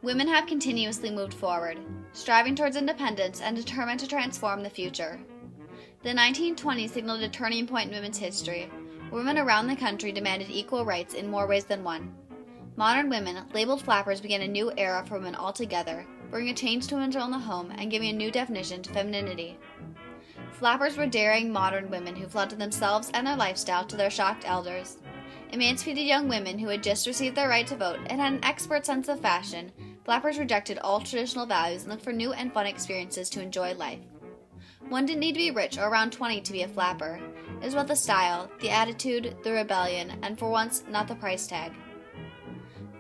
Women have continuously moved forward, striving towards independence and determined to transform the future. The 1920s signaled a turning point in women's history. Women around the country demanded equal rights in more ways than one. Modern women, labeled flappers, began a new era for women altogether, bringing a change to women's role in the home and giving a new definition to femininity. Flappers were daring modern women who flaunted themselves and their lifestyle to their shocked elders. Emancipated young women who had just received their right to vote and had an expert sense of fashion, flappers rejected all traditional values and looked for new and fun experiences to enjoy life. One didn't need to be rich or around 20 to be a flapper. It was about the style, the attitude, the rebellion, and for once, not the price tag.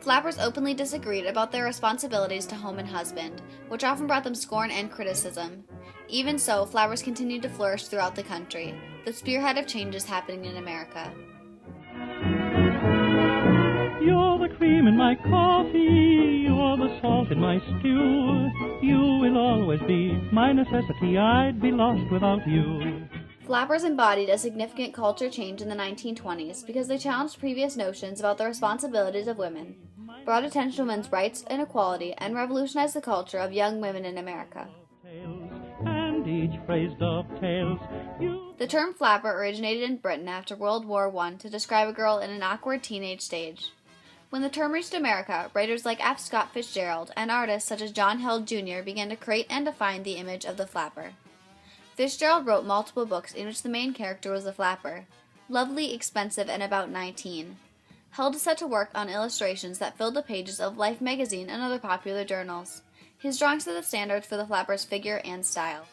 Flappers openly disagreed about their responsibilities to home and husband, which often brought them scorn and criticism. Even so, flappers continued to flourish throughout the country, the spearhead of changes happening in America. You're the cream in my coffee, you're the salt in my stew. You will always be my necessity, I'd be lost without you. Flappers embodied a significant culture change in the 1920s because they challenged previous notions about the responsibilities of women, brought attention to women's rights and equality, and revolutionized the culture of young women in America. And each phrase dovetails. The term flapper originated in Britain after World War I to describe a girl in an awkward teenage stage. When the term reached America, writers like F. Scott Fitzgerald and artists such as John Hill Jr. began to create and define the image of the flapper. Fitzgerald wrote multiple books in which the main character was a flapper, lovely, expensive, and about 19. Hill set to work on illustrations that filled the pages of Life magazine and other popular journals. His drawings set the standards for the flapper's figure and style.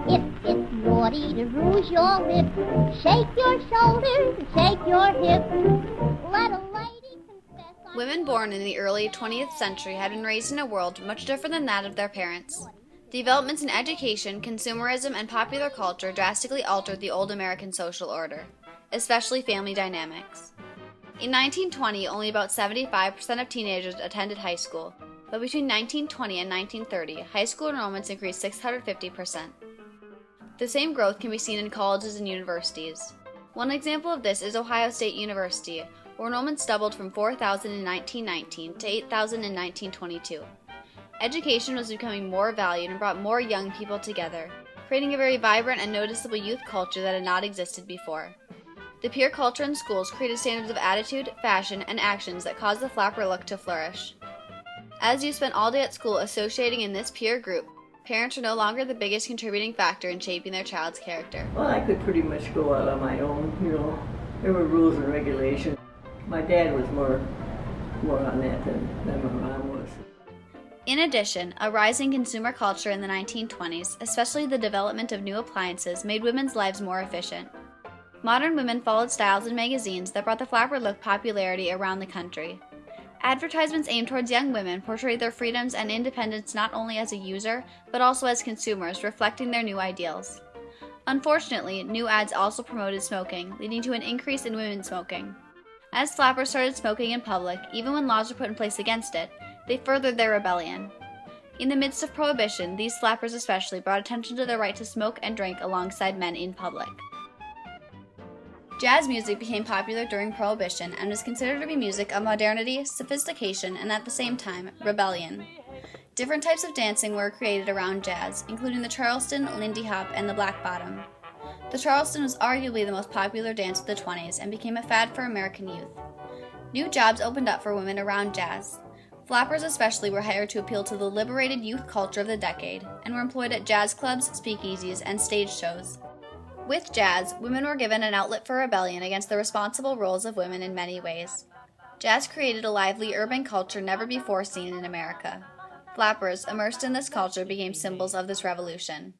It's naughty to rouge your lips, shake your shoulders and shake your hips. Let a lady confess. Women born in the early 20th century had been raised in a world much different than that of their parents. Developments in education, consumerism, and popular culture drastically altered the old American social order, especially family dynamics. In 1920, only about 75% of teenagers attended high school, but between 1920 and 1930, high school enrollments increased 650%. The same growth can be seen in colleges and universities. One example of this is Ohio State University, where enrollments doubled from 4,000 in 1919 to 8,000 in 1922. Education was becoming more valued and brought more young people together, creating a very vibrant and noticeable youth culture that had not existed before. The peer culture in schools created standards of attitude, fashion, and actions that caused the flapper look to flourish. As you spent all day at school associating in this peer group, parents are no longer the biggest contributing factor in shaping their child's character. Well, I could pretty much go out on my own, There were rules and regulations. My dad was more on that than my mom was. In addition, a rising consumer culture in the 1920s, especially the development of new appliances, made women's lives more efficient. Modern women followed styles in magazines that brought the flapper look popularity around the country. Advertisements aimed towards young women portrayed their freedoms and independence not only as a user, but also as consumers, reflecting their new ideals. Unfortunately, new ads also promoted smoking, leading to an increase in women smoking. As flappers started smoking in public, even when laws were put in place against it, they furthered their rebellion. In the midst of Prohibition, these flappers especially brought attention to their right to smoke and drink alongside men in public. Jazz music became popular during Prohibition and was considered to be music of modernity, sophistication, and at the same time, rebellion. Different types of dancing were created around jazz, including the Charleston, Lindy Hop, and the Black Bottom. The Charleston was arguably the most popular dance of the 20s and became a fad for American youth. New jobs opened up for women around jazz. Flappers especially were hired to appeal to the liberated youth culture of the decade and were employed at jazz clubs, speakeasies, and stage shows. With jazz, women were given an outlet for rebellion against the responsible roles of women in many ways. Jazz created a lively urban culture never before seen in America. Flappers, immersed in this culture, became symbols of this revolution.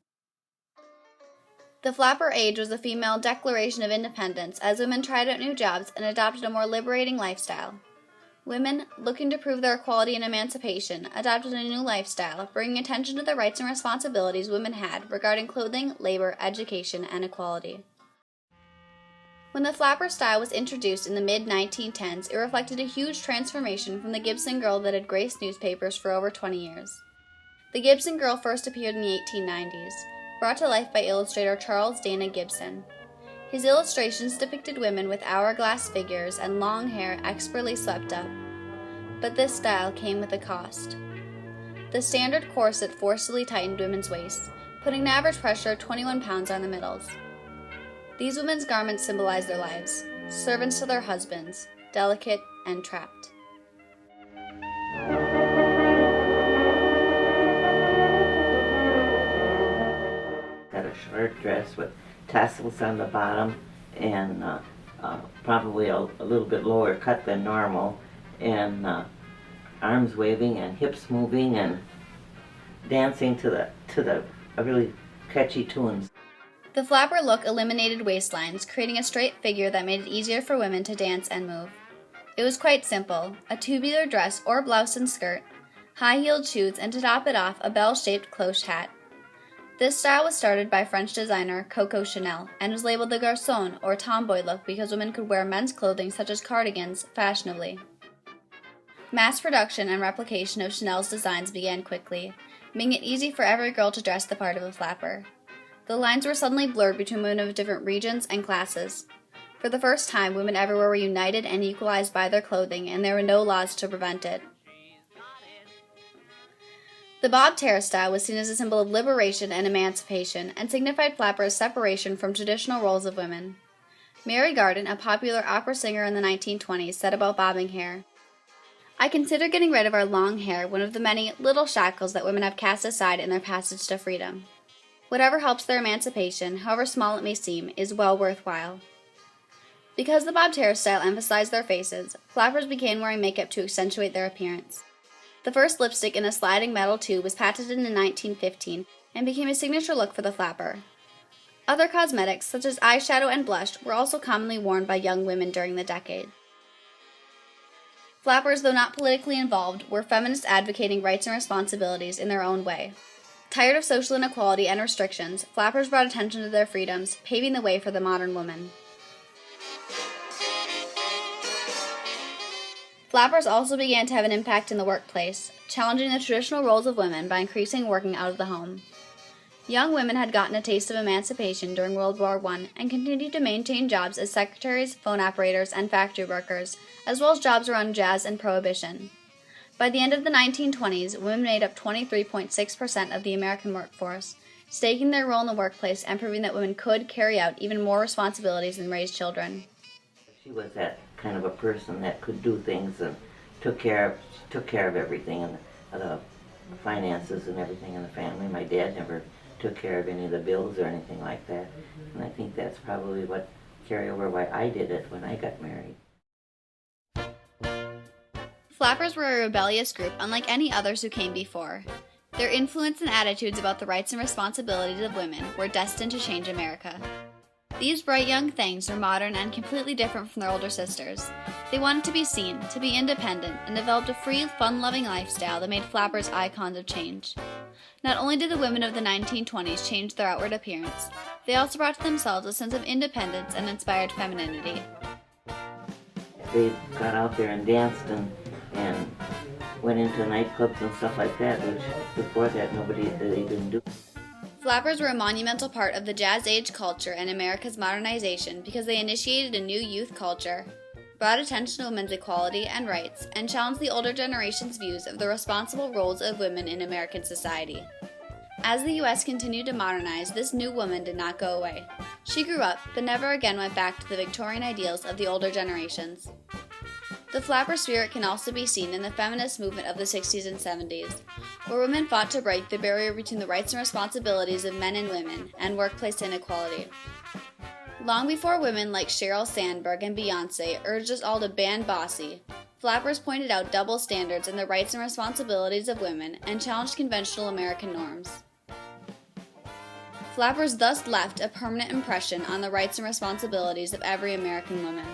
The flapper age was a female declaration of independence as women tried out new jobs and adopted a more liberating lifestyle. Women, looking to prove their equality and emancipation, adopted a new lifestyle, bringing attention to the rights and responsibilities women had regarding clothing, labor, education, and equality. When the flapper style was introduced in the mid-1910s, it reflected a huge transformation from the Gibson girl that had graced newspapers for over 20 years. The Gibson Girl first appeared in the 1890s, brought to life by illustrator Charles Dana Gibson. His illustrations depicted women with hourglass figures and long hair expertly swept up. But this style came with a cost. The standard corset forcibly tightened women's waists, putting an average pressure of 21 pounds on the middles. These women's garments symbolized their lives, servants to their husbands, delicate and trapped. Got a short dress with tassels on the bottom and probably a little bit lower cut than normal, and arms waving and hips moving and dancing to the really catchy tunes. The flapper look eliminated waistlines, creating a straight figure that made it easier for women to dance and move. It was quite simple: a tubular dress or blouse and skirt, high-heeled shoes, and to top it off, a bell-shaped cloche hat. This style was started by French designer Coco Chanel and was labeled the garçon or tomboy look because women could wear men's clothing such as cardigans fashionably. Mass production and replication of Chanel's designs began quickly, making it easy for every girl to dress the part of a flapper. The lines were suddenly blurred between women of different regions and classes. For the first time, women everywhere were united and equalized by their clothing, and there were no laws to prevent it. The bob terra style was seen as a symbol of liberation and emancipation, and signified flappers' separation from traditional roles of women. Mary Garden, a popular opera singer in the 1920s, said about bobbing hair, "I consider getting rid of our long hair one of the many little shackles that women have cast aside in their passage to freedom. Whatever helps their emancipation, however small it may seem, is well worthwhile." Because the bob terra style emphasized their faces, flappers began wearing makeup to accentuate their appearance. The first lipstick in a sliding metal tube was patented in 1915 and became a signature look for the flapper. Other cosmetics, such as eyeshadow and blush, were also commonly worn by young women during the decade. Flappers, though not politically involved, were feminists advocating rights and responsibilities in their own way. Tired of social inequality and restrictions, flappers brought attention to their freedoms, paving the way for the modern woman. Flappers also began to have an impact in the workplace, challenging the traditional roles of women by increasing working out of the home. Young women had gotten a taste of emancipation during World War I and continued to maintain jobs as secretaries, phone operators, and factory workers, as well as jobs around jazz and prohibition. By the end of the 1920s, women made up 23.6% of the American workforce, staking their role in the workplace and proving that women could carry out even more responsibilities than raise children. She was that kind of a person that could do things and took care of everything, and the finances and everything in the family. My dad never took care of any of the bills or anything like that, and I think that's probably what carried over why I did it when I got married. Flappers were a rebellious group unlike any others who came before. Their influence and attitudes about the rights and responsibilities of women were destined to change America. These bright young things were modern and completely different from their older sisters. They wanted to be seen, to be independent, and developed a free, fun-loving lifestyle that made flappers icons of change. Not only did the women of the 1920s change their outward appearance, they also brought to themselves a sense of independence and inspired femininity. They got out there and danced and went into nightclubs and stuff like that, which before that they didn't do. Flappers were a monumental part of the Jazz Age culture and America's modernization because they initiated a new youth culture, brought attention to women's equality and rights, and challenged the older generation's views of the responsible roles of women in American society. As the U.S. continued to modernize, this new woman did not go away. She grew up, but never again went back to the Victorian ideals of the older generations. The flapper spirit can also be seen in the feminist movement of the 60s and 70s, where women fought to break the barrier between the rights and responsibilities of men and women and workplace inequality. Long before women like Sheryl Sandberg and Beyoncé urged us all to ban bossy, flappers pointed out double standards in the rights and responsibilities of women and challenged conventional American norms. Flappers thus left a permanent impression on the rights and responsibilities of every American woman.